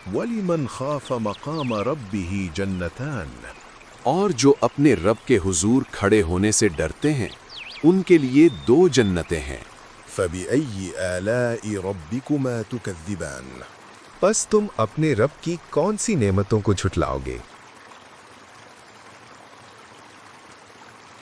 वलिमन खाफ मकाम रब्बिही जन्नतान, और जो अपने रब के हुजूर खड़े होने से डरते हैं उनके लिए 2 जन्नतें हैं। फबिअय्यि आलाइ रब्बिकुमा तुकज़्ज़िबान, बस तुम अपने रब की कौन सी नेमतों को झुटलाओगे।